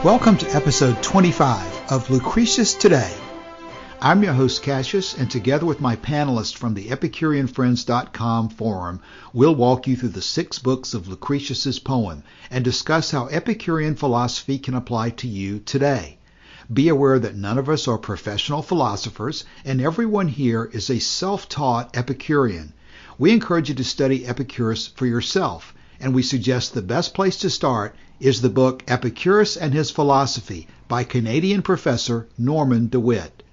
Welcome to episode 25 of Lucretius Today. I'm your host Cassius, and together with my panelists from the EpicureanFriends.com forum, we'll walk you through the 6 books of Lucretius's poem and discuss how Epicurean philosophy can apply to you today. Be aware that none of us are professional philosophers, and everyone here is a self-taught Epicurean. We encourage you to study Epicurus for yourself, and we suggest the best place to start is the book Epicurus and His Philosophy by Canadian professor Norman DeWitt.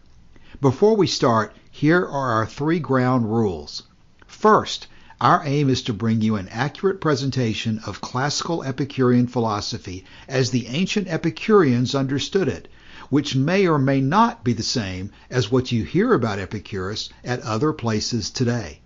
Before we start, here are our 3 ground rules. First, our aim is to bring you an accurate presentation of classical Epicurean philosophy as the ancient Epicureans understood it, which may or may not be the same as what you hear about Epicurus at other places today.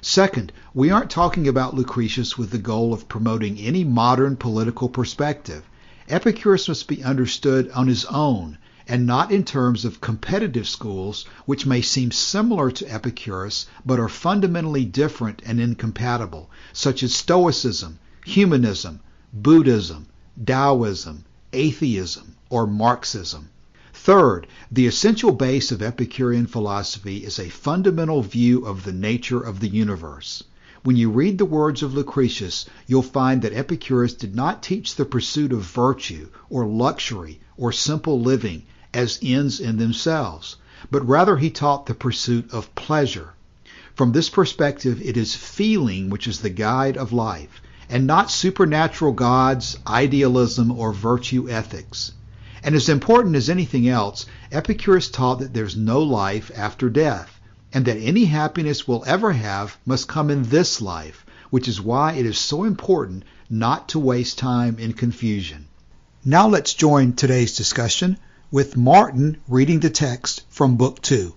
Second, we aren't talking about Lucretius with the goal of promoting any modern political perspective. Epicurus must be understood on his own, and not in terms of competitive schools which may seem similar to Epicurus but are fundamentally different and incompatible, such as Stoicism, Humanism, Buddhism, Taoism, Atheism, or Marxism. Third, the essential base of Epicurean philosophy is a fundamental view of the nature of the universe. When you read the words of Lucretius, you'll find that Epicurus did not teach the pursuit of virtue or luxury or simple living as ends in themselves, but rather he taught the pursuit of pleasure. From this perspective, it is feeling which is the guide of life, and not supernatural gods, idealism, or virtue ethics. And as important as anything else, Epicurus taught that there's no life after death, and that any happiness we'll ever have must come in this life, which is why it is so important not to waste time in confusion. Now let's join today's discussion with Martin reading the text from Book 2.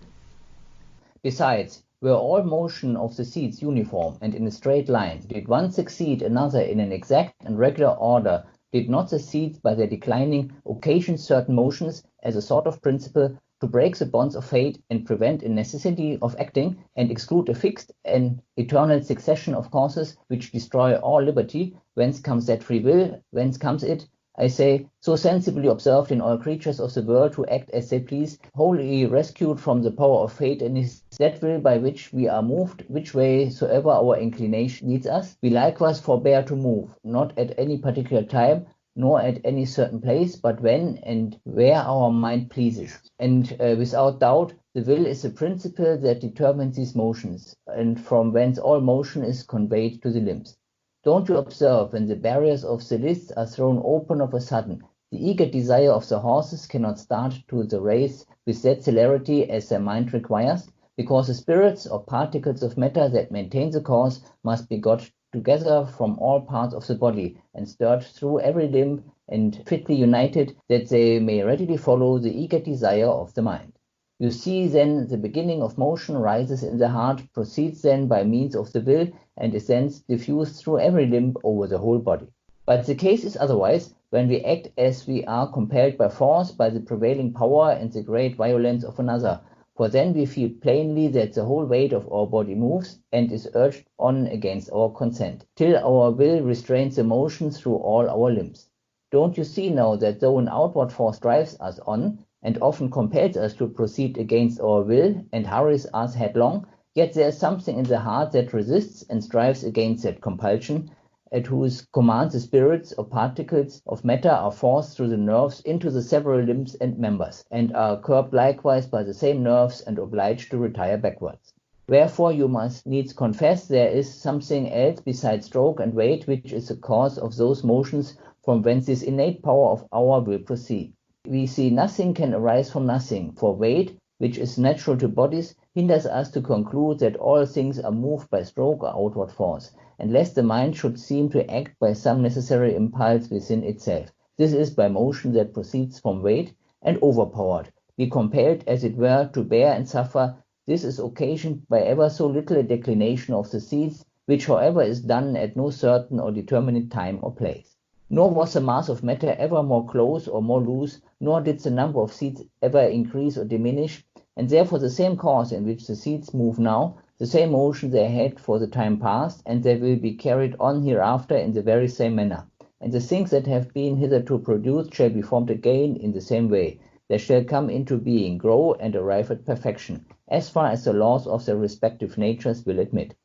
Besides, were all motion of the seeds uniform and in a straight line, did one succeed another in an exact and regular order, did not the seeds by their declining occasion certain motions as a sort of principle to break the bonds of fate and prevent a necessity of acting and exclude a fixed and eternal succession of causes which destroy all liberty? Whence comes that free will? Whence comes it, I say, so sensibly observed in all creatures of the world who act as they please, wholly rescued from the power of fate, and is that will by which we are moved, which way soever our inclination leads us? We likewise forbear to move, not at any particular time, nor at any certain place, but when and where our mind pleases. And without doubt, the will is the principle that determines these motions, and from whence all motion is conveyed to the limbs. Don't you observe, when the barriers of the lists are thrown open of a sudden, the eager desire of the horses cannot start to the race with that celerity as their mind requires, because the spirits or particles of matter that maintain the course must be got together from all parts of the body, and stirred through every limb, and fitly united, that they may readily follow the eager desire of the mind. You see then the beginning of motion rises in the heart, proceeds then by means of the will, and is thence diffused through every limb over the whole body. But the case is otherwise, when we act as we are compelled by force, by the prevailing power and the great violence of another. For then we feel plainly that the whole weight of our body moves, and is urged on against our consent, till our will restrains the motion through all our limbs. Don't you see now that though an outward force drives us on, and often compels us to proceed against our will, and hurries us headlong, yet there is something in the heart that resists and strives against that compulsion, at whose command the spirits or particles of matter are forced through the nerves into the several limbs and members, and are curbed likewise by the same nerves and obliged to retire backwards. Wherefore you must needs confess there is something else besides stroke and weight, which is the cause of those motions from whence this innate power of our will proceed. We see nothing can arise from nothing, for weight, which is natural to bodies, hinders us to conclude that all things are moved by stroke or outward force, and lest the mind should seem to act by some necessary impulse within itself. This is by motion that proceeds from weight, and overpowered, be compelled as it were to bear and suffer. This is occasioned by ever so little a declination of the seeds, which however is done at no certain or determinate time or place. Nor was the mass of matter ever more close or more loose, nor did the number of seeds ever increase or diminish, and therefore the same course in which the seeds move now, the same motion they had for the time past, and they will be carried on hereafter in the very same manner. and the things that have been hitherto produced shall be formed again in the same way. They shall come into being, grow, and arrive at perfection, as far as the laws of their respective natures will admit.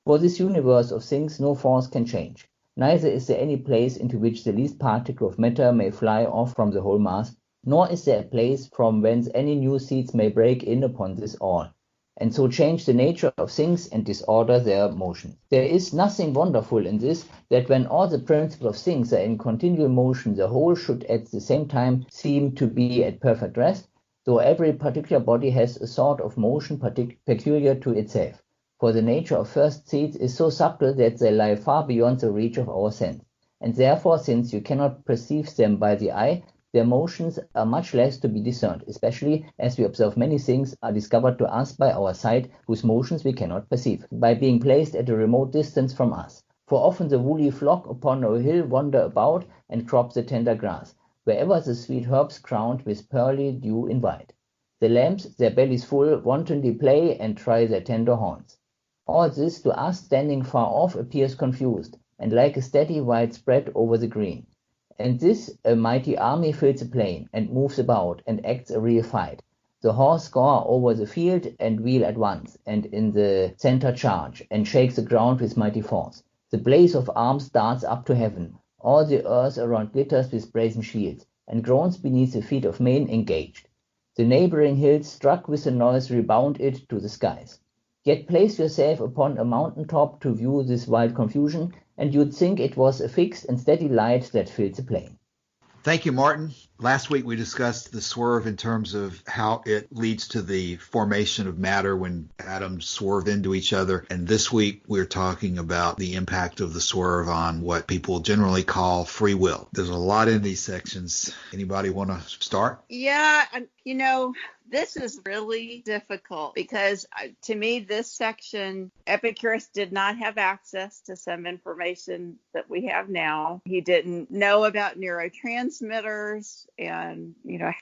For this universe of things no force can change, neither is there any place into which the least particle of matter may fly off from the whole mass, nor is there a place from whence any new seeds may break in upon this all, and so change the nature of things and disorder their motion. There is nothing wonderful in this, that when all the principles of things are in continual motion, the whole should at the same time seem to be at perfect rest, though every particular body has a sort of motion peculiar to itself. For the nature of first seeds is so subtle that they lie far beyond the reach of our sense, and therefore, since you cannot perceive them by the eye, their motions are much less to be discerned, especially as we observe many things are discovered to us by our sight whose motions we cannot perceive, by being placed at a remote distance from us. For often the woolly flock upon a hill wander about and crop the tender grass, wherever the sweet herbs crowned with pearly dew invite. The lambs, their bellies full, wantonly play and try their tender horns. All this to us standing far off appears confused, and like a steady white spread over the green. And this a mighty army fills the plain, and moves about, and acts a real fight. The horse scour over the field, and wheel at once, and in the centre charge, and shakes the ground with mighty force. The blaze of arms darts up to heaven. All the earth around glitters with brazen shields, and groans beneath the feet of men engaged. The neighbouring hills, struck with the noise, rebound it to the skies. Yet place yourself upon a mountain top to view this wild confusion, and you'd think it was a fixed and steady light that filled the plain. Thank you, Martin. Last week we discussed the swerve in terms of how it leads to the formation of matter when atoms swerve into each other. And this week we're talking about the impact of the swerve on what people generally call free will. There's a lot in these sections. Anybody want to start? Yeah, this is really difficult because to me, this section, Epicurus did not have access to some information that we have now. He didn't know about neurotransmitters and,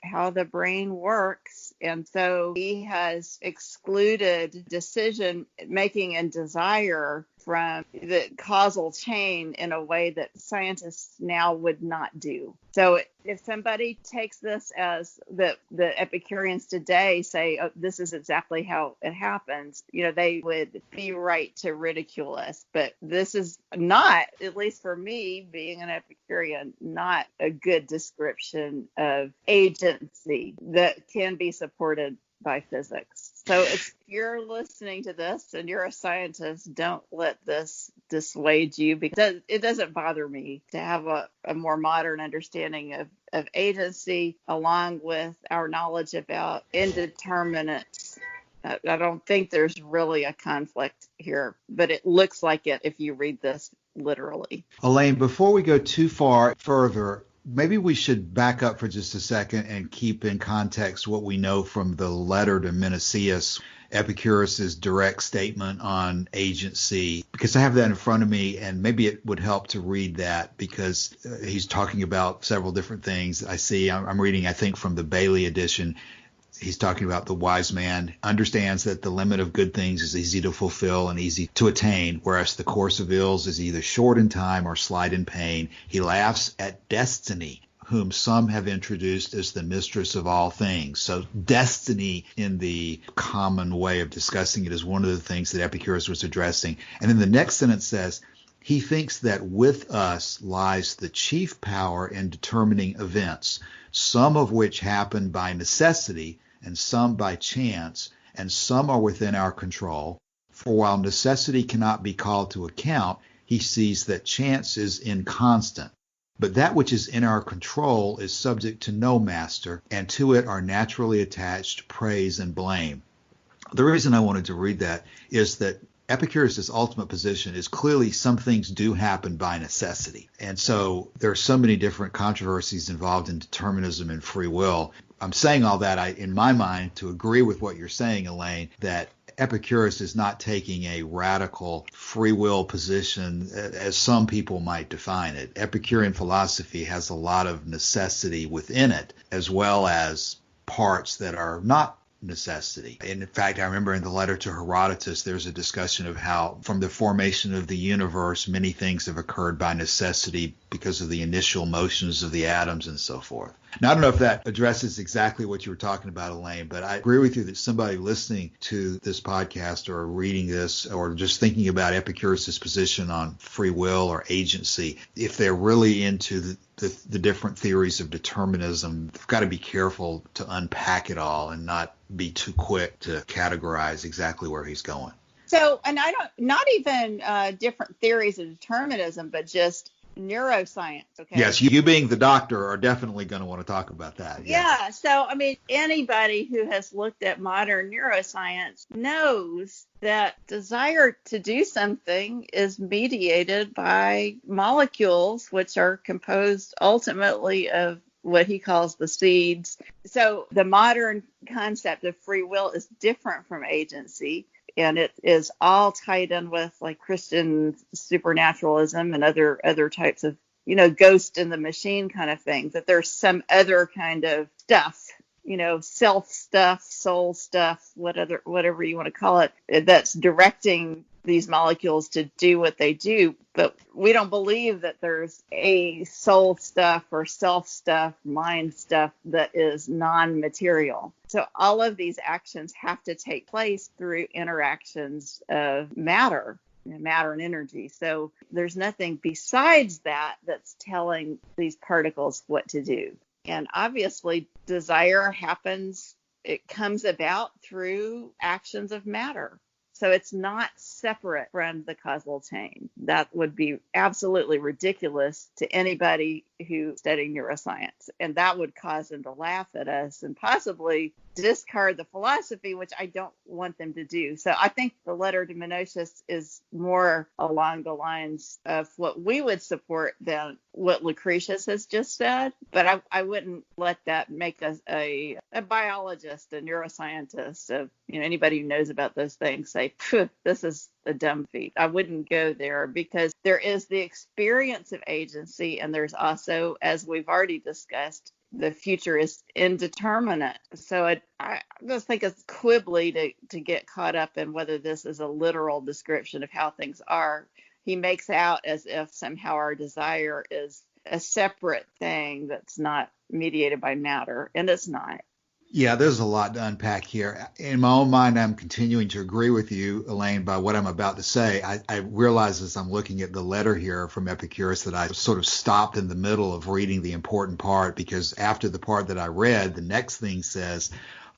how the brain works. And so he has excluded decision making and desire from the causal chain in a way that scientists now would not do. So if somebody takes this as the Epicureans today say, oh, this is exactly how it happens, they would be right to ridicule us. But this is not, at least for me, being an Epicurean, not a good description of agency that can be supported by physics. So if you're listening to this and you're a scientist, don't let this dissuade you, because it doesn't bother me to have a more modern understanding of agency along with our knowledge about indeterminates. I don't think there's really a conflict here, but it looks like it if you read this literally. Elaine, before we go too far further, maybe we should back up for just a second and keep in context what we know from the letter to Menicius, Epicurus's direct statement on agency, because I have that in front of me, and maybe it would help to read that because he's talking about several different things. I see, I'm reading, I think, from the Bailey edition. He's talking about the wise man understands that the limit of good things is easy to fulfill and easy to attain, whereas the course of ills is either short in time or slight in pain. He laughs at destiny, whom some have introduced as the mistress of all things. So destiny, in the common way of discussing it, is one of the things that Epicurus was addressing. And then the next sentence says, he thinks that with us lies the chief power in determining events, some of which happen by necessity and some by chance, and some are within our control. For while necessity cannot be called to account, he sees that chance is inconstant. But that which is in our control is subject to no master, and to it are naturally attached praise and blame. The reason I wanted to read that is that Epicurus' ultimate position is clearly some things do happen by necessity. And so there are so many different controversies involved in determinism and free will. I'm saying all that, in my mind, to agree with what you're saying, Elaine, that Epicurus is not taking a radical free will position as some people might define it. Epicurean philosophy has a lot of necessity within it, as well as parts that are not necessity. And in fact, I remember in the letter to Herodotus, there's a discussion of how from the formation of the universe, many things have occurred by necessity because of the initial motions of the atoms and so forth. Now, I don't know if that addresses exactly what you were talking about, Elaine, but I agree with you that somebody listening to this podcast or reading this or just thinking about Epicurus' position on free will or agency, if they're really into the different theories of determinism, they've got to be careful to unpack it all and not be too quick to categorize exactly where he's going. So, and not even different theories of determinism, but just neuroscience. Okay. Yes, you being the doctor are definitely going to want to talk about that. Yeah. So, I mean, anybody who has looked at modern neuroscience knows that desire to do something is mediated by molecules, which are composed ultimately of what he calls the seeds. So the modern concept of free will is different from agency. And it is all tied in with like Christian supernaturalism and other types of, ghost in the machine kind of thing, that there's some other kind of stuff, self stuff, soul stuff, whatever you want to call it, that's directing these molecules to do what they do. But we don't believe that there's a soul stuff or self stuff, mind stuff that is non-material. So all of these actions have to take place through interactions of matter and energy. So there's nothing besides that that's telling these particles what to do. And obviously desire happens, it comes about through actions of matter. So it's not separate from the causal chain. That would be absolutely ridiculous to anybody who studied neuroscience. And that would cause them to laugh at us and possibly discard the philosophy, which I don't want them to do. So I think the letter to Menocius is more along the lines of what we would support than what Lucretius has just said. But I wouldn't let that make us a biologist, a neuroscientist, of anybody who knows about those things say, this is a dumb feat. I wouldn't go there, because there is the experience of agency, and there's also, as we've already discussed, the future is indeterminate. So I just think it's quibbly to get caught up in whether this is a literal description of how things are. He makes out as if somehow our desire is a separate thing that's not mediated by matter, and it's not. Yeah, there's a lot to unpack here. In my own mind, I'm continuing to agree with you, Elaine, by what I'm about to say. I realize as I'm looking at the letter here from Epicurus that I sort of stopped in the middle of reading the important part, because after the part that I read, the next thing says,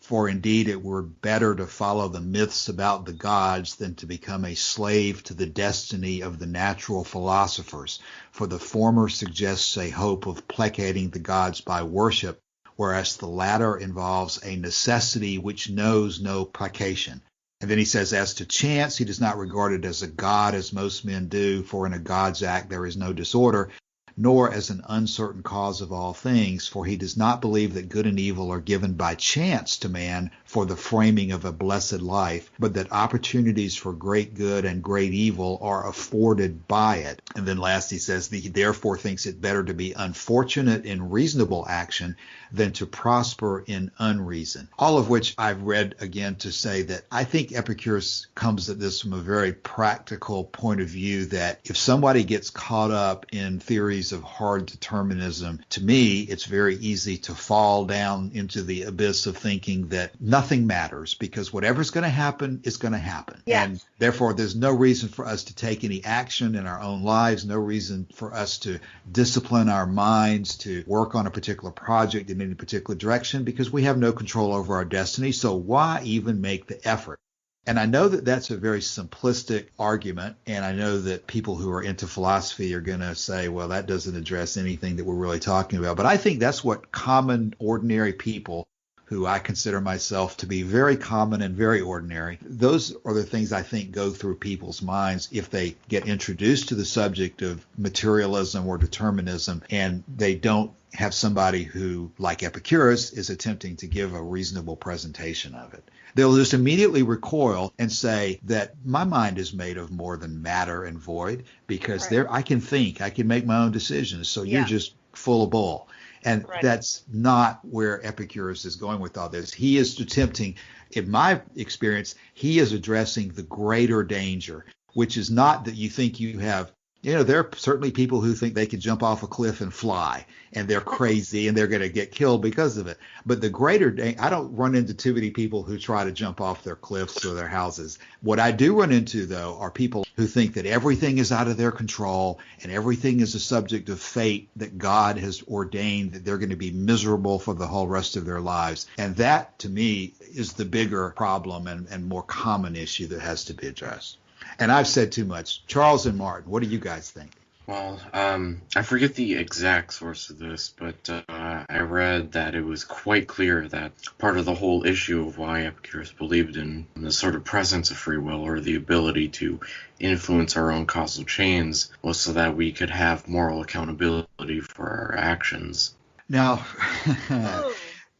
"For indeed it were better to follow the myths about the gods than to become a slave to the destiny of the natural philosophers. For the former suggests a hope of placating the gods by worship, whereas the latter involves a necessity which knows no placation." And then he says, "As to chance, he does not regard it as a god as most men do, for in a god's act there is no disorder, nor as an uncertain cause of all things, for he does not believe that good and evil are given by chance to man for the framing of a blessed life, but that opportunities for great good and great evil are afforded by it." And then last he says, "He therefore thinks it better to be unfortunate in reasonable action than to prosper in unreason." All of which I've read again to say that I think Epicurus comes at this from a very practical point of view, that if somebody gets caught up in theories of hard determinism, to me, it's very easy to fall down into the abyss of thinking that nothing matters, because whatever's going to happen is going to happen. Yes. And therefore, there's no reason for us to take any action in our own lives, no reason for us to discipline our minds, to work on a particular project in any particular direction, because we have no control over our destiny. So why even make the effort? And I know that that's a very simplistic argument, and I know that people who are into philosophy are going to say, well, that doesn't address anything that we're really talking about. But I think that's what common, ordinary people, who I consider myself to be very common and very ordinary, those are the things I think go through people's minds if they get introduced to the subject of materialism or determinism, and they don't have somebody who, like Epicurus, is attempting to give a reasonable presentation of it. They'll just immediately recoil and say that my mind is made of more than matter and void, because Right. I can think, I can make my own decisions, so you're just full of bull. And that's not where Epicurus is going with all this. He is attempting, in my experience, he is addressing the greater danger, which is not that you think you have, there are certainly people who think they could jump off a cliff and fly, and they're crazy and they're going to get killed because of it. But the greater danger, I don't run into too many people who try to jump off their cliffs or their houses. What I do run into, though, are people who think that everything is out of their control and everything is a subject of fate, that God has ordained that they're going to be miserable for the whole rest of their lives. And that, to me, is the bigger problem and more common issue that has to be addressed. And I've said too much. Charles and Martin, what do you guys think? Well, I forget the exact source of this, but I read that it was quite clear that part of the whole issue of why Epicurus believed in the sort of presence of free will, or the ability to influence our own causal chains, was so that we could have moral accountability for our actions. Now,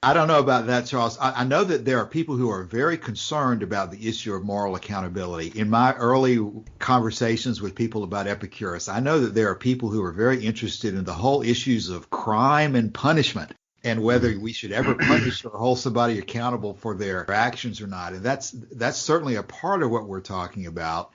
I don't know about that, Charles. I know that there are people who are very concerned about the issue of moral accountability. In my early conversations with people about Epicurus, I know that there are people who are very interested in the whole issues of crime and punishment, and whether we should ever punish or hold somebody accountable for their actions or not. And that's certainly a part of what we're talking about.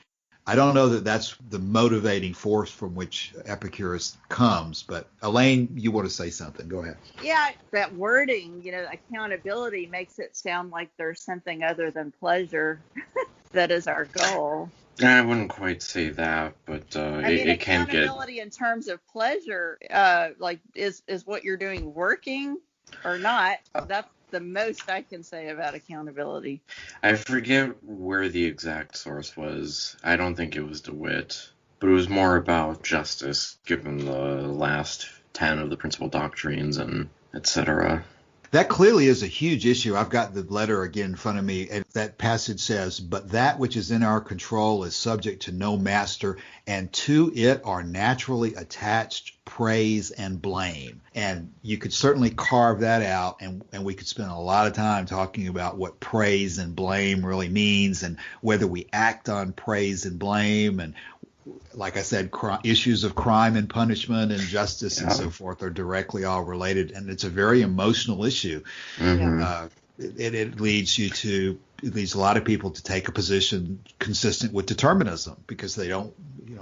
I don't know that that's the motivating force from which Epicurus comes, but Elaine, you want to say something? Go ahead. Yeah, that wording, accountability makes it sound like there's something other than pleasure that is our goal. I wouldn't quite say that, but it can get... Accountability in terms of pleasure, is what you're doing working or not? That's the most I can say about accountability. I forget where the exact source was. I don't think it was DeWitt, but it was more about justice, given the last 10 of the principal doctrines and etc. That clearly is a huge issue. I've got the letter again in front of me, and that passage says, "But that which is in our control is subject to no master, and to it are naturally attached praise and blame." And you could certainly carve that out, and we could spend a lot of time talking about what praise and blame really means, and whether we act on praise and blame, and like I said, issues of crime and punishment and justice and so forth are directly all related, and it's a very emotional issue. Mm-hmm. It leads a lot of people to take a position consistent with determinism, because they don't,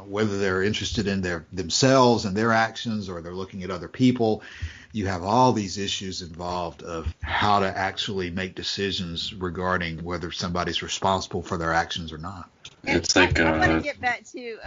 whether they're interested in themselves and their actions, or they're looking at other people. You have all these issues involved of how to actually make decisions regarding whether somebody's responsible for their actions or not. It's like I want to get back to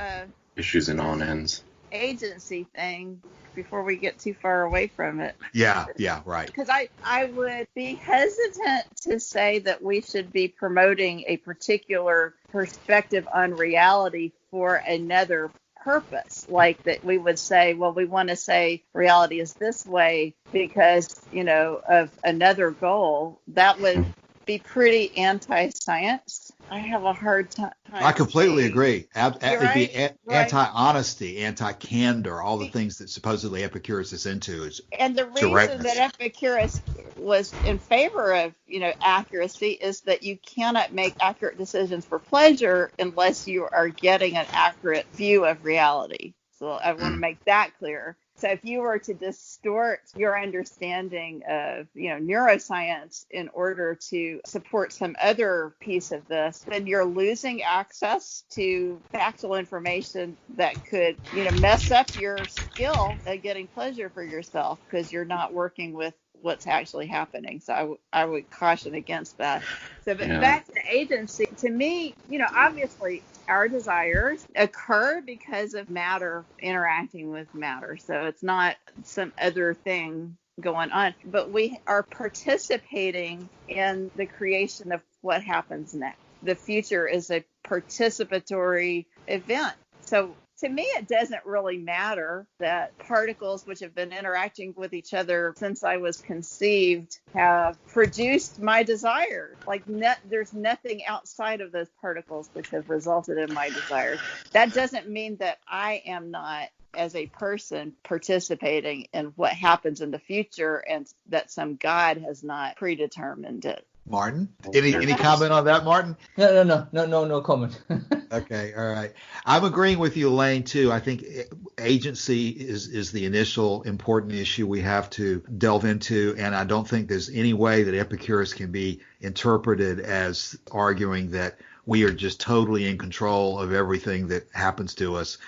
issues and on ends. Agency thing before we get too far away from it. Yeah, right. Because I would be hesitant to say that we should be promoting a particular perspective on reality for another purpose, like that we would say, well, we want to say reality is this way because, of another goal. That would be pretty anti-science. I have a hard time. I completely agree. It'd be anti-honesty, anti-candor, all the things that supposedly Epicurus is into. And the reason that Epicurus was in favor of, accuracy is that you cannot make accurate decisions for pleasure unless you are getting an accurate view of reality. So I want to make that clear. So if you were to distort your understanding of, neuroscience in order to support some other piece of this, then you're losing access to factual information that could, mess up your skill at getting pleasure for yourself, because you're not working with what's actually happening. So I would caution against that. So, but back to agency, to me, obviously our desires occur because of matter interacting with matter. So it's not some other thing going on, but we are participating in the creation of what happens next. The future is a participatory event. So to me, it doesn't really matter that particles which have been interacting with each other since I was conceived have produced my desire. Like there's nothing outside of those particles which have resulted in my desires. That doesn't mean that I am not, as a person, participating in what happens in the future, and that some God has not predetermined it. Martin, any comment on that, Martin? No comment. Okay, all right. I'm agreeing with you, Elaine, too. I think agency is the initial important issue we have to delve into, and I don't think there's any way that Epicurus can be interpreted as arguing that we are just totally in control of everything that happens to us.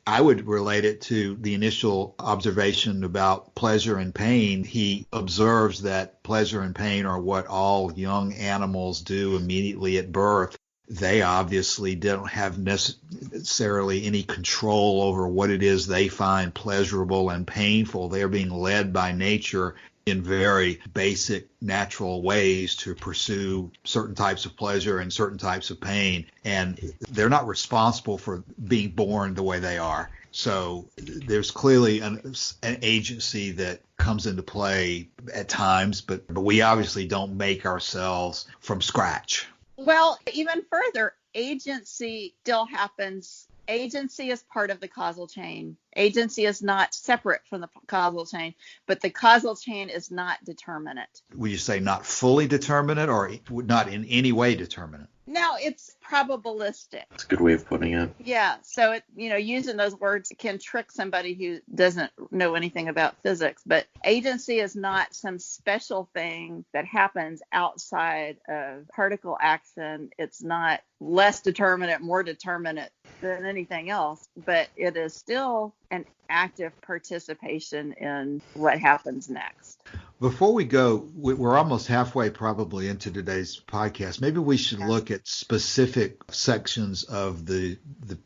I would relate it to the initial observation about pleasure and pain. He observes that pleasure and pain are what all young animals do immediately at birth. They obviously don't have necessarily any control over what it is they find pleasurable and painful. They're being led by nature in very basic natural ways to pursue certain types of pleasure and certain types of pain. And they're not responsible for being born the way they are. So there's clearly an agency that comes into play at times, but we obviously don't make ourselves from scratch. Well, even further, agency still happens. Agency is part of the causal chain. Agency is not separate from the causal chain, but the causal chain is not determinate. Would you say not fully determinate or not in any way determinate? No, it's probabilistic. That's a good way of putting it. Yeah. So, using those words can trick somebody who doesn't know anything about physics. But agency is not some special thing that happens outside of particle action. It's not less determinate, more determinate than anything else. But it is still an active participation in what happens next. Before we go, we're almost halfway probably into today's podcast. Maybe we should look at specific sections of the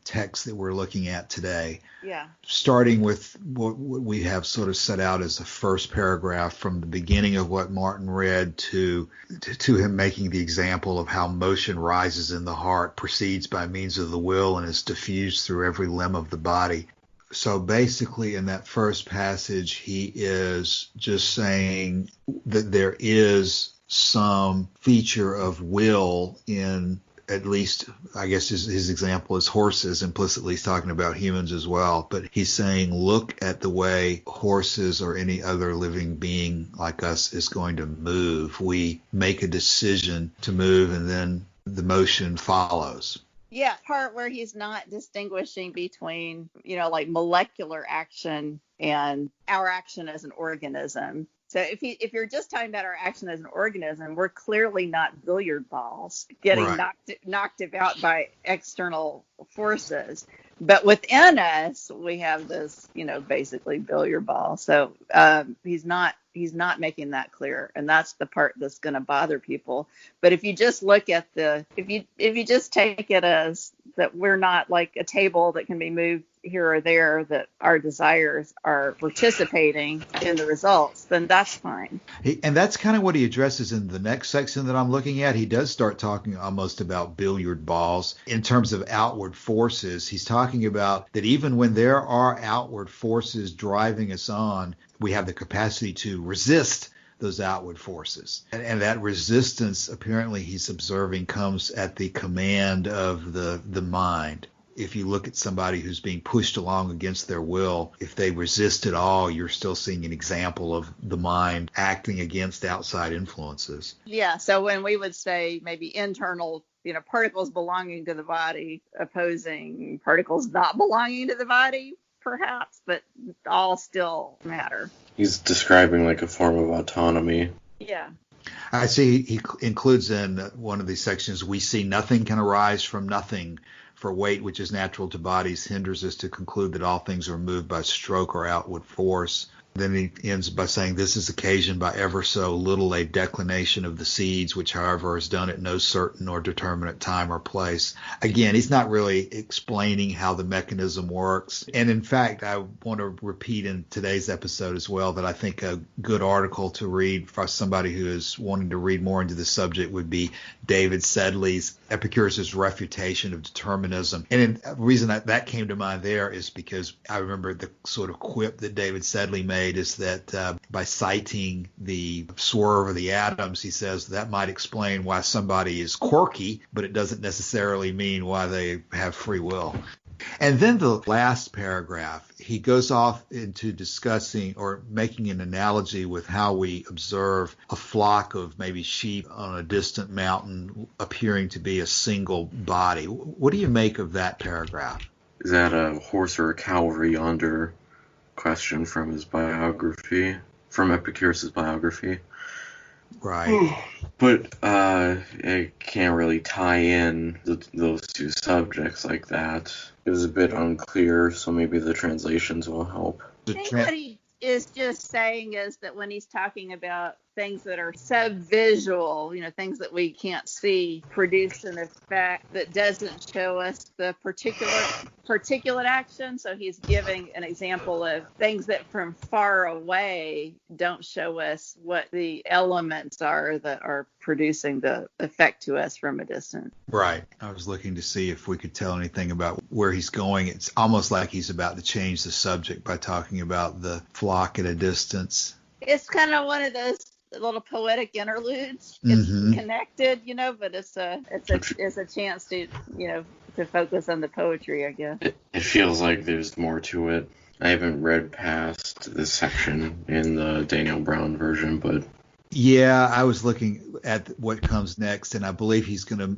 text that we're looking at today. Yeah. Starting with what we have sort of set out as the first paragraph from the beginning of what Martin read to him making the example of how motion rises in the heart, proceeds by means of the will, and is diffused through every limb of the body. So basically in that first passage, he is just saying that there is some feature of will in, at least, I guess his example is horses. Implicitly he's talking about humans as well. But he's saying, look at the way horses or any other living being like us is going to move. We make a decision to move and then the motion follows. Yeah, part where he's not distinguishing between, like molecular action and our action as an organism. So if you're just talking about our action as an organism, we're clearly not billiard balls getting knocked about by external forces. But within us, we have this, basically billiard ball. So he's not making that clear, and that's the part that's going to bother people. But if you just look at if you just take it as that we're not like a table that can be moved here or there, that our desires are participating in the results, then that's fine. And that's kind of what he addresses in the next section that I'm looking at. He does start talking almost about billiard balls in terms of outward forces. He's talking about that even when there are outward forces driving us on, we have the capacity to resist those outward forces. And that resistance, apparently he's observing, comes at the command of the mind. If you look at somebody who's being pushed along against their will, if they resist at all, you're still seeing an example of the mind acting against outside influences. Yeah, so when we would say maybe internal, particles belonging to the body opposing particles not belonging to the body, perhaps, but all still matter. He's describing like a form of autonomy. Yeah. I see he includes in one of these sections, we see nothing can arise from nothing, for weight which is natural to bodies hinders us to conclude that all things are moved by stroke or outward force. Then he ends by saying this is occasioned by ever so little a declination of the seeds, which, however, is done at no certain or determinate time or place. Again, he's not really explaining how the mechanism works. And in fact, I want to repeat in today's episode as well that I think a good article to read for somebody who is wanting to read more into the subject would be David Sedley's Epicurus' Refutation of Determinism. And the reason that came to mind there is because I remember the sort of quip that David Sedley made is that by citing the Swerve of the atoms, he says that might explain why somebody is quirky, but it doesn't necessarily mean why they have free will. And then the last paragraph, he goes off into discussing or making an analogy with how we observe a flock of maybe sheep on a distant mountain appearing to be a single body. What do you make of that paragraph? Is that a horse or a cow over yonder question from his biography, from Epicurus' biography? Right. But it can't really tie in those two subjects like that. It was a bit unclear, so maybe the translations will help. I think what he is just saying is that when he's talking about things that are subvisual, things that we can't see, produce an effect that doesn't show us the particular action. So he's giving an example of things that from far away don't show us what the elements are that are producing the effect to us from a distance. Right. I was looking to see if we could tell anything about where he's going. It's almost like he's about to change the subject by talking about the flock at a distance. It's kind of one of those little poetic interludes. It's connected, but it's a chance to, to focus on the poetry, I guess. It feels like there's more to it. I haven't read past this section in the Daniel Brown version, but yeah, I was looking at what comes next, and I believe he's going to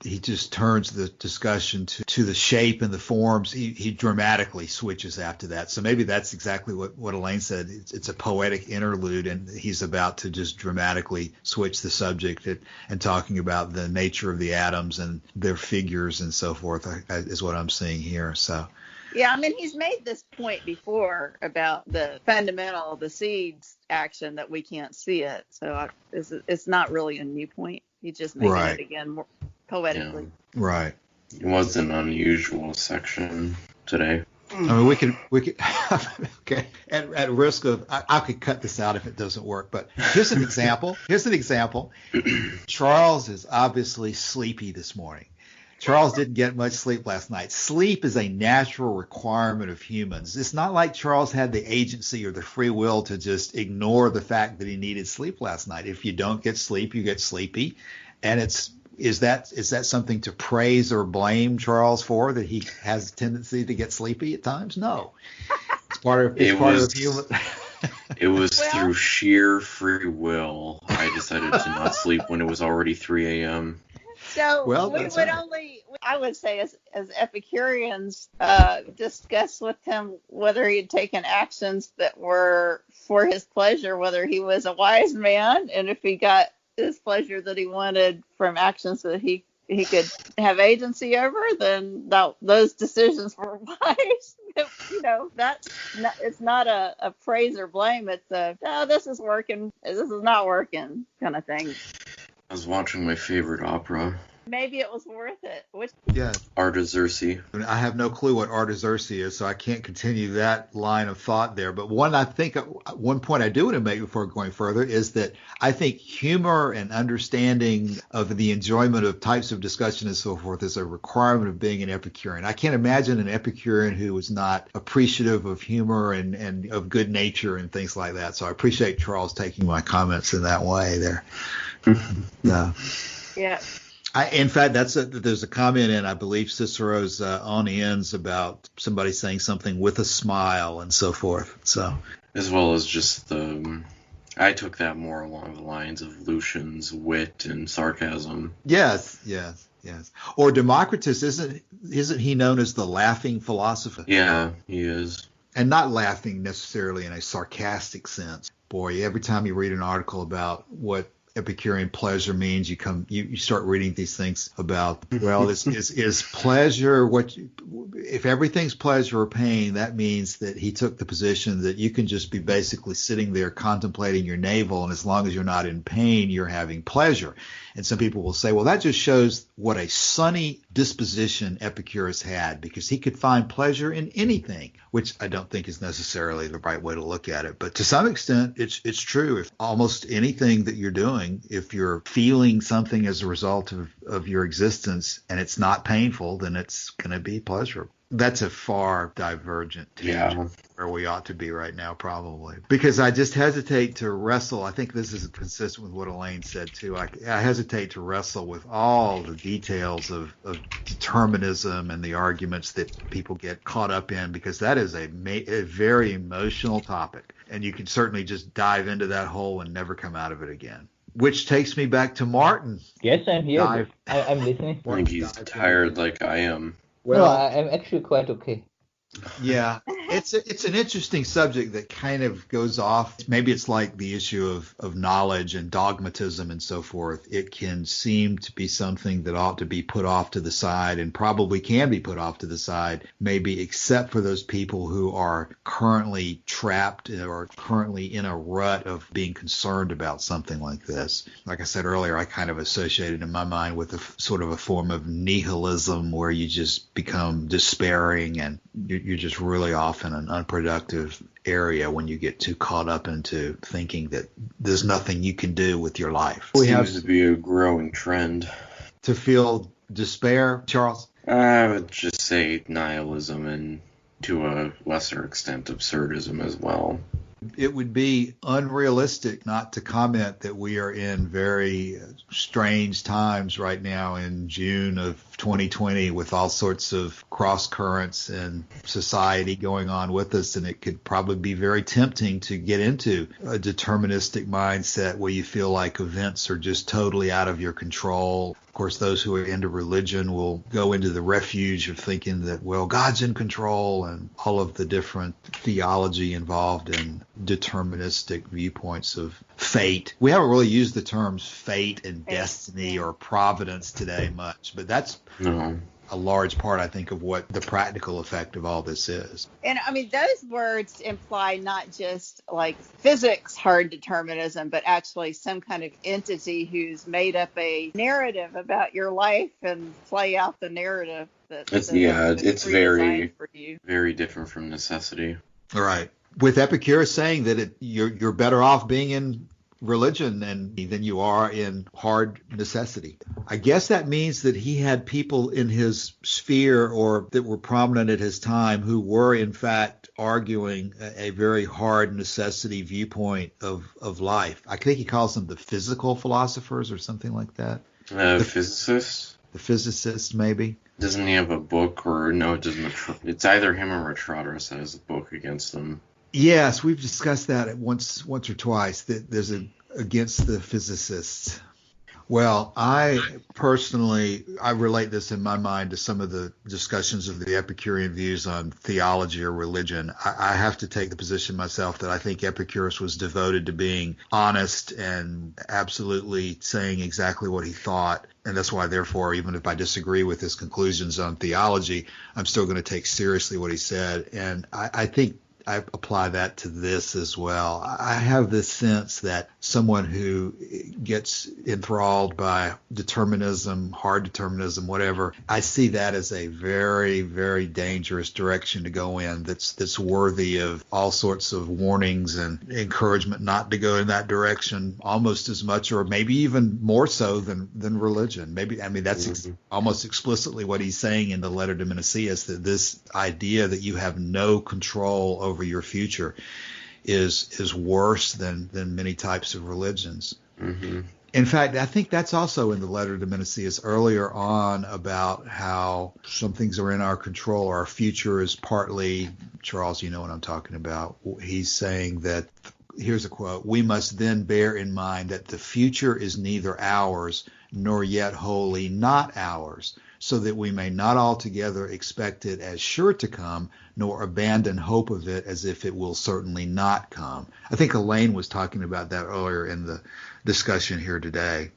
he just turns the discussion to the shape and the forms. He dramatically switches after that. So maybe that's exactly what Elaine said. It's a poetic interlude, and he's about to just dramatically switch the subject and talking about the nature of the atoms and their figures and so forth is what I'm seeing here. So. Yeah, I mean, he's made this point before about the fundamental, the seeds action that we can't see it. So it's not really a new point. He's just making it again more poetically. Yeah. Right. It was an unusual section today. I mean, we could okay. At risk of, I could cut this out if it doesn't work. But here's an example. Charles is obviously sleepy this morning. Charles didn't get much sleep last night. Sleep is a natural requirement of humans. It's not like Charles had the agency or the free will to just ignore the fact that he needed sleep last night. If you don't get sleep, you get sleepy. And is that something to praise or blame Charles for, that he has a tendency to get sleepy at times? No. It's part of human. It was through sheer free will. I decided to not sleep when it was already 3 a.m. So I would say as Epicureans, discuss with him whether he'd taken actions that were for his pleasure, whether he was a wise man, and if he got his pleasure that he wanted from actions that he could have agency over, then those decisions were wise. It's not a praise or blame. It's this is working, this is not working kind of thing. I was watching my favorite opera. Maybe it was worth it. Artaxerxes. I have no clue what Artaxerxes is, so I can't continue that line of thought there. But one point I do want to make before going further is that I think humor and understanding of the enjoyment of types of discussion and so forth is a requirement of being an Epicurean. I can't imagine an Epicurean who was not appreciative of humor and of good nature and things like that. So I appreciate Charles taking my comments in that way there. Yeah. In fact, there's a comment in, I believe, Cicero's On Ends about somebody saying something with a smile and so forth. So, as well as just I took that more along the lines of Lucian's wit and sarcasm. Yes. Or Democritus, isn't he known as the laughing philosopher? Yeah, he is. And not laughing necessarily in a sarcastic sense. Boy, every time you read an article about what Epicurean pleasure means, you start reading these things about, well, is pleasure if everything's pleasure or pain, that means that he took the position that you can just be basically sitting there contemplating your navel, and as long as you're not in pain, you're having pleasure. And some people will say, well, that just shows what a sunny disposition Epicurus had, because he could find pleasure in anything, which I don't think is necessarily the right way to look at it. But to some extent, it's true. If almost anything that you're doing, if you're feeling something as a result of your existence and it's not painful, then it's going to be pleasurable. That's a far divergent tangent. Yeah. Where we ought to be right now, probably. Because I just hesitate to wrestle. I think this is consistent with what Elaine said, too. I hesitate to wrestle with all the details of determinism and the arguments that people get caught up in, because that is a very emotional topic. And you can certainly just dive into that hole and never come out of it again. Which takes me back to Martin. Yes, I'm here. I'm listening. I think he's tired like I am. Well, no, I'm actually quite okay. Yeah, it's an interesting subject that kind of goes off. Maybe it's like the issue of knowledge and dogmatism and so forth. It can seem to be something that ought to be put off to the side, and probably can be put off to the side, maybe except for those people who are currently trapped or currently in a rut of being concerned about something like this. Like I said earlier, I kind of associated in my mind with a sort of a form of nihilism where you just become despairing and you're just really off in an unproductive area when you get too caught up into thinking that there's nothing you can do with your life. Seems to be a growing trend. To feel despair, Charles? I would just say nihilism and to a lesser extent absurdism as well. It would be unrealistic not to comment that we are in very strange times right now in June of 2020 with all sorts of cross currents in society going on with us. And it could probably be very tempting to get into a deterministic mindset where you feel like events are just totally out of your control. Of course, those who are into religion will go into the refuge of thinking that, well, God's in control, and all of the different theology involved in deterministic viewpoints of fate. We haven't really used the terms fate and destiny or providence today much, but that's a large part, I think, of what the practical effect of all this is. And I mean, those words imply not just like physics hard determinism, but actually some kind of entity who's made up a narrative about your life and play out the narrative. It's very different from necessity. All right. With Epicurus saying that you're better off being in religion than you are in hard necessity. I guess that means that he had people in his sphere or that were prominent at his time who were in fact arguing a very hard necessity viewpoint of life. I think he calls them the physical philosophers or something like that. Physicists? The physicists, maybe. Doesn't he have a book, or no, it doesn't? It's either him or Retratus that has a book against them. Yes, we've discussed that once or twice, that there's against the physicists. Well, I relate this in my mind to some of the discussions of the Epicurean views on theology or religion. I have to take the position myself that I think Epicurus was devoted to being honest and absolutely saying exactly what he thought. And that's why, therefore, even if I disagree with his conclusions on theology, I'm still going to take seriously what he said. And I think I apply that to this as well. I have this sense that someone who gets enthralled by determinism, hard determinism, whatever, I see that as a very, very dangerous direction to go in that's worthy of all sorts of warnings and encouragement not to go in that direction almost as much or maybe even more so than religion. That's almost explicitly what he's saying in the letter to Menicius, that this idea that you have no control over your future is worse than many types of religions. Mm-hmm. In fact, I think that's also in the letter to Menicius earlier on about how some things are in our control. Our future is partly, Charles, you know what I'm talking about. He's saying that, here's a quote, "We must then bear in mind that the future is neither ours nor yet wholly not ours, so that we may not altogether expect it as sure to come, nor abandon hope of it as if it will certainly not come." I think Elaine was talking about that earlier in the discussion here today.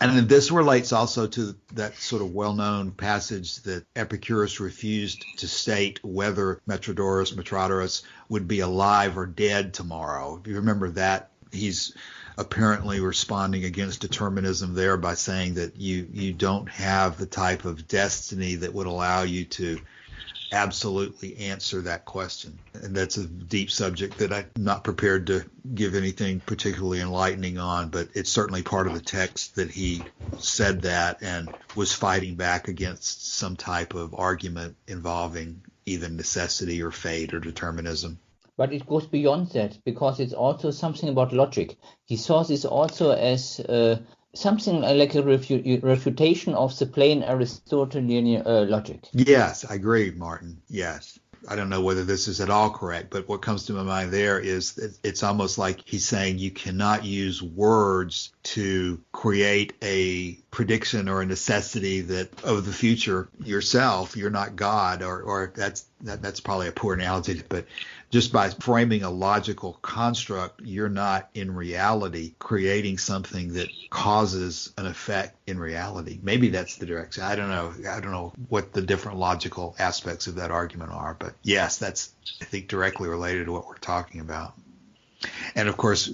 And this relates also to that sort of well-known passage that Epicurus refused to state whether Metrodorus would be alive or dead tomorrow. If you remember that, he's apparently responding against determinism there by saying that you don't have the type of destiny that would allow you to absolutely answer that question. And that's a deep subject that I'm not prepared to give anything particularly enlightening on, but it's certainly part of the text that he said that and was fighting back against some type of argument involving either necessity or fate or determinism. But it goes beyond that, because it's also something about logic. He saw this also as something like a refutation of the plain Aristotelian logic. Yes, I agree, Martin. Yes. I don't know whether this is at all correct, but what comes to my mind there is that it's almost like he's saying you cannot use words to create a prediction or a necessity that of the future yourself. You're not God, or that's probably a poor analogy, but just by framing a logical construct, you're not in reality creating something that causes an effect in reality. Maybe that's the direction. I don't know what the different logical aspects of that argument are, but yes, that's, I think, directly related to what we're talking about. And of course,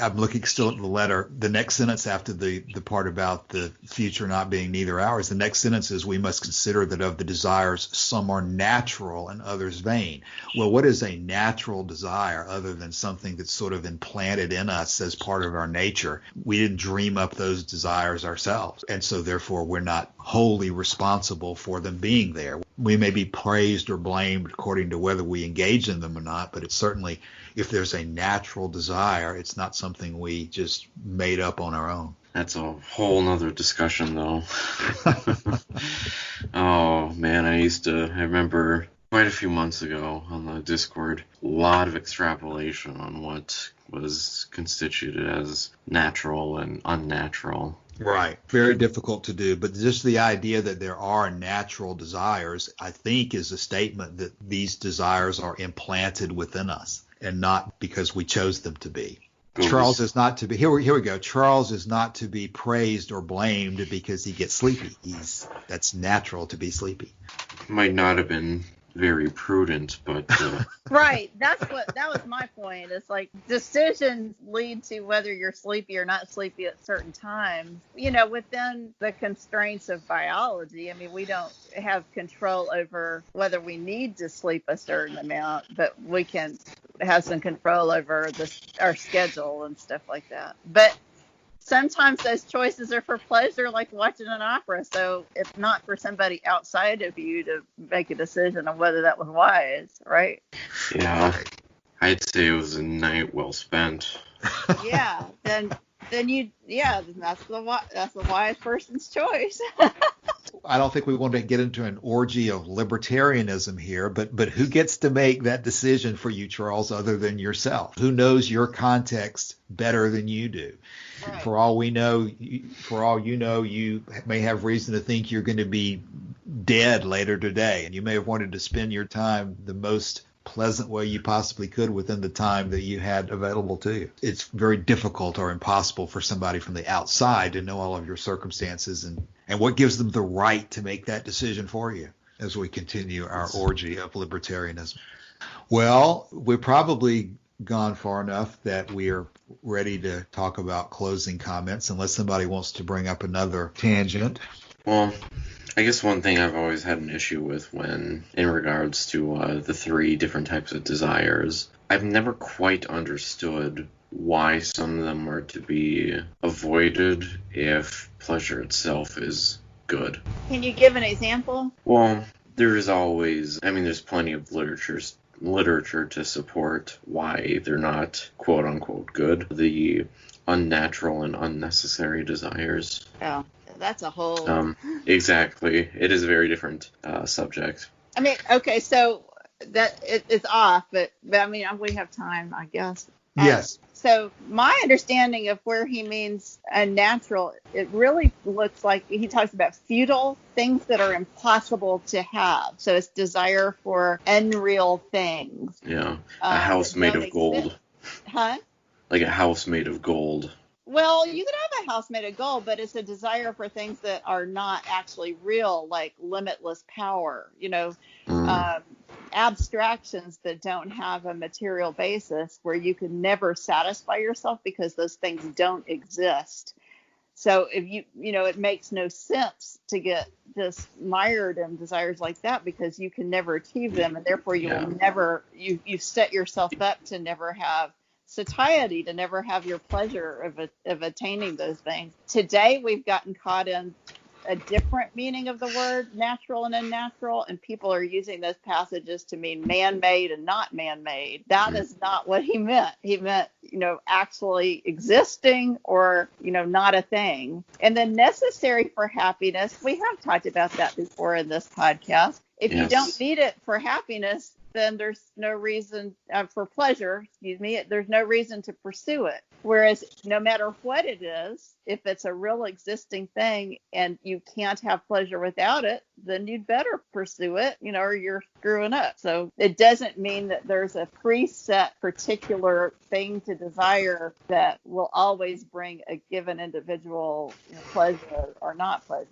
I'm looking still at the letter. The next sentence after the part about the future not being neither ours, the next sentence is, we must consider that of the desires, some are natural and others vain. Well, what is a natural desire other than something that's sort of implanted in us as part of our nature? We didn't dream up those desires ourselves. And so therefore, we're not wholly responsible for them being there. We may be praised or blamed according to whether we engage in them or not, but it's certainly, if there's a natural desire, it's not something we just made up on our own. That's a whole nother discussion, though. Oh, man, I remember quite a few months ago on the Discord, a lot of extrapolation on what was constituted as natural and unnatural. Right. Very difficult to do. But just the idea that there are natural desires, I think, is a statement that these desires are implanted within us and not because we chose them to be. Charles is not to be, here we go. Charles is not to be praised or blamed because he gets sleepy. That's natural to be sleepy. Might not have been very prudent, but Right. That was my point. It's like decisions lead to whether you're sleepy or not sleepy at certain times. Within the constraints of biology, I mean, we don't have control over whether we need to sleep a certain amount, but we can have some control over our schedule and stuff like that. But sometimes those choices are for pleasure, like watching an opera. So it's not for somebody outside of you to make a decision on whether that was wise, right? Yeah, I'd say it was a night well spent. Yeah, then that's the wise person's choice. I don't think we want to get into an orgy of libertarianism here, but who gets to make that decision for you, Charles, other than yourself? Who knows your context better than you do? Right. For all you know, you may have reason to think you're going to be dead later today, and you may have wanted to spend your time the most pleasant way you possibly could within the time that you had available to you. It's very difficult or impossible for somebody from the outside to know all of your circumstances and what gives them the right to make that decision for you as we continue our orgy of libertarianism. Well, we've probably gone far enough that we are ready to talk about closing comments, unless somebody wants to bring up another tangent. Well, I guess one thing I've always had an issue with in regards to the three different types of desires, I've never quite understood why some of them are to be avoided if pleasure itself is good. Can you give an example? Well, there's plenty of literature to support why they're not quote unquote good. The unnatural and unnecessary desires. Oh, that's a whole... Exactly. It is a very different subject. I mean, okay, so that it's off, but I mean, we have time, I guess. Yes. So my understanding of where he means unnatural, it really looks like he talks about futile things that are impossible to have. So it's desire for unreal things. Yeah. A house made of gold. Huh? Like a house made of gold. Well, you could have a house made of gold, but it's a desire for things that are not actually real, like limitless power, abstractions that don't have a material basis where you can never satisfy yourself because those things don't exist. So if it makes no sense to get just mired in desires like that because you can never achieve them, and therefore you will never, you set yourself up to never have satiety, to never have your pleasure of attaining those things. Today we've gotten caught in a different meaning of the word natural and unnatural, and people are using those passages to mean man-made and not man-made. That is not what he meant. He meant, actually existing or, not a thing. And then necessary for happiness, we have talked about that before in this podcast. If you don't need it for happiness, then there's no reason for pleasure, there's no reason to pursue it. Whereas no matter what it is, if it's a real existing thing and you can't have pleasure without it, then you'd better pursue it, or you're screwing up. So it doesn't mean that there's a preset particular thing to desire that will always bring a given individual pleasure or not pleasure.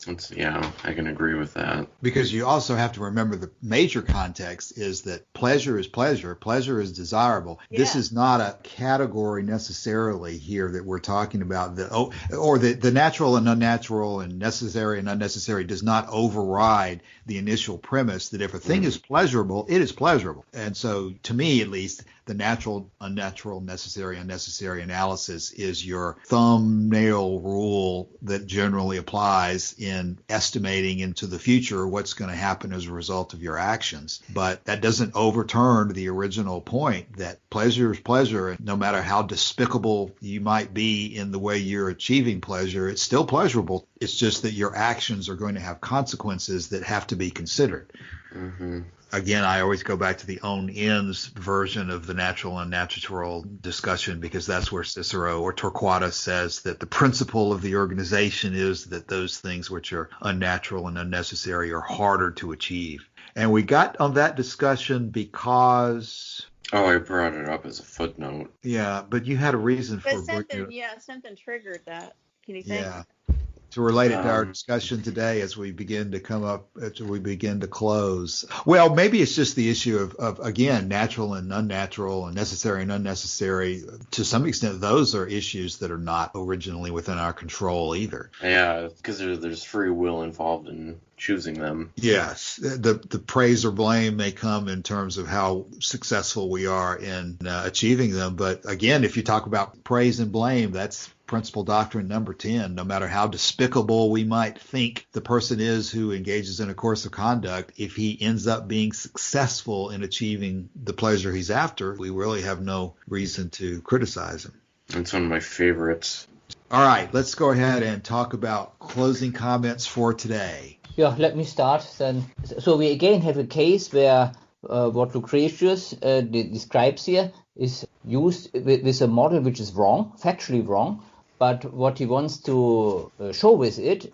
I can agree with that. Because you also have to remember the major context is that pleasure is pleasure. Pleasure is desirable. Yeah. This is not a category necessarily here that we're talking about. The natural and unnatural and necessary and unnecessary does not override the initial premise that if a thing is pleasurable, it is pleasurable. And so to me, at least, the natural, unnatural, necessary, unnecessary analysis is your thumbnail rule that generally applies in estimating into the future what's going to happen as a result of your actions. But that doesn't overturn the original point that pleasure is pleasure. And no matter how despicable you might be in the way you're achieving pleasure, it's still pleasurable. It's just that your actions are going to have consequences that have to be considered. Mm-hmm. Again, I always go back to the own ends version of the natural and unnatural discussion because that's where Cicero or Torquatus says that the principle of the organization is that those things which are unnatural and unnecessary are harder to achieve. And we got on that discussion because... Oh, I brought it up as a footnote. Yeah, but you had a reason for... something triggered that. Can you think? Yeah. To relate it to our discussion today as we begin to close. Well, maybe it's just the issue of again, natural and unnatural and necessary and unnecessary. To some extent, those are issues that are not originally within our control either. Yeah, because there's free will involved in choosing them. Yes. The praise or blame may come in terms of how successful we are in achieving them. But again, if you talk about praise and blame, that's principle doctrine number 10. No matter how despicable we might think the person is who engages in a course of conduct, if he ends up being successful in achieving the pleasure he's after, we really have no reason to criticize him. It's one of my favorites. All right, let's go ahead and talk about closing comments for today. Yeah, let me start then. So we again have a case where what Lucretius describes here is used with a model which is wrong, factually wrong. But what he wants to show with it,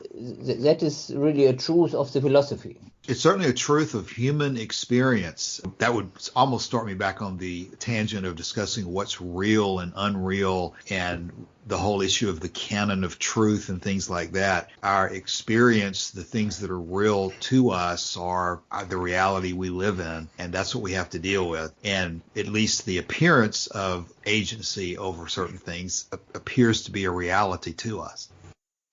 that is really a truth of the philosophy. It's certainly a truth of human experience. That would almost start me back on the tangent of discussing what's real and unreal and the whole issue of the canon of truth and things like that. Our experience, the things that are real to us are the reality we live in, and that's what we have to deal with. And at least the appearance of agency over certain things appears to be a reality to us.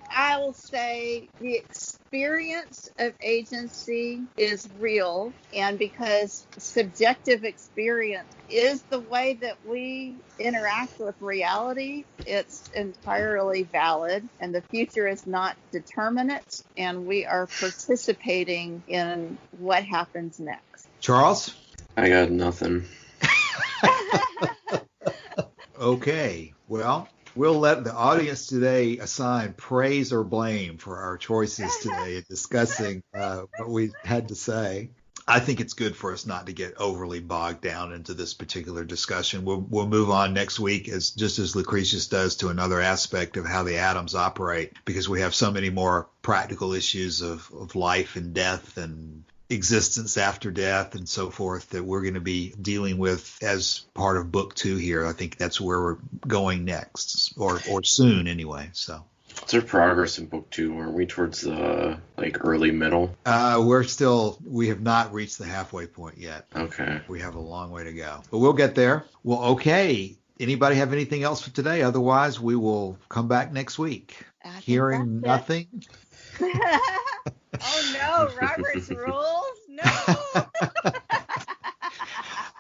I will say the experience of agency is real, and because subjective experience is the way that we interact with reality, it's entirely valid, and the future is not determinate, and we are participating in what happens next. Charles? I got nothing. Okay, well, we'll let the audience today assign praise or blame for our choices today in discussing what we had to say. I think it's good for us not to get overly bogged down into this particular discussion. We'll move on next week, just as Lucretius does, to another aspect of how the atoms operate, because we have so many more practical issues of life and death and existence after death and so forth that we're going to be dealing with as part of book 2 here. I think that's where we're going next, or soon anyway. So is there progress in book 2? Aren't we towards the early middle? We have not reached the halfway point yet. Okay. We have a long way to go, but we'll get there. Well, okay. Anybody have anything else for today? Otherwise, we will come back next week. Hearing nothing. Oh no, Robert's rules? No.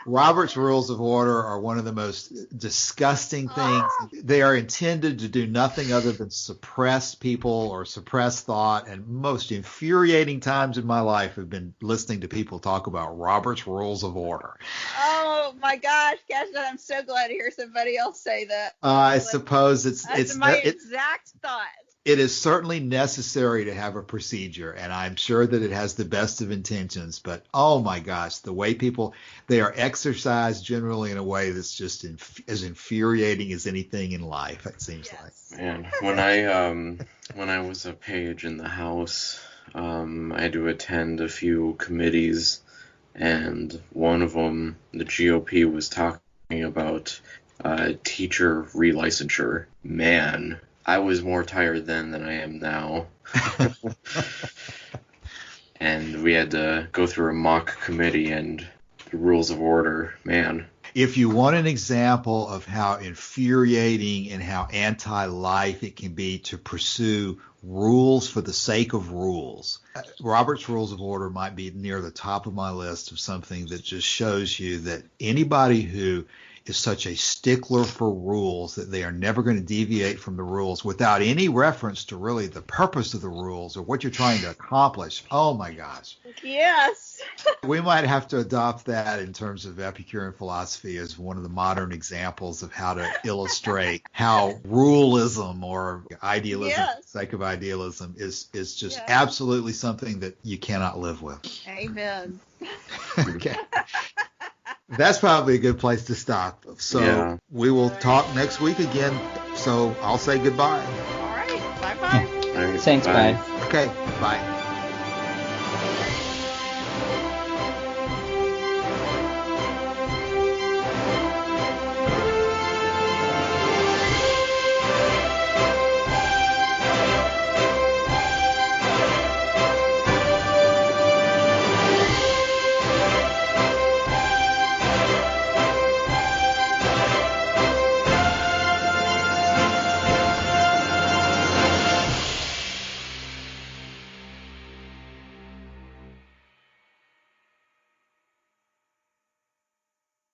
Robert's Rules of Order are one of the most disgusting things. They are intended to do nothing other than suppress people or suppress thought. And most infuriating times in my life have been listening to people talk about Robert's Rules of Order. Oh my gosh, Cassius, I'm so glad to hear somebody else say that. I suppose That's my exact thought. It is certainly necessary to have a procedure, and I'm sure that it has the best of intentions, but oh my gosh, the way they are exercised generally in a way that's just as infuriating as anything in life, it seems like. Man, when I was a page in the House, I had to attend a few committees, and one of them, the GOP was talking about teacher relicensure. Man, I was more tired then than I am now. And we had to go through a mock committee and the Rules of Order. Man. If you want an example of how infuriating and how anti-life it can be to pursue rules for the sake of rules, Robert's Rules of Order might be near the top of my list of something that just shows you that anybody who is such a stickler for rules that they are never going to deviate from the rules without any reference to really the purpose of the rules or what you're trying to accomplish. Oh my gosh. Yes. We might have to adopt that in terms of Epicurean philosophy as one of the modern examples of how to illustrate how ruleism or idealism, for the sake of idealism, is just absolutely something that you cannot live with. Amen. Okay. That's probably a good place to stop. So we will talk next week again. So I'll say goodbye. All right. Bye-bye. Thanks, bye. Okay, bye.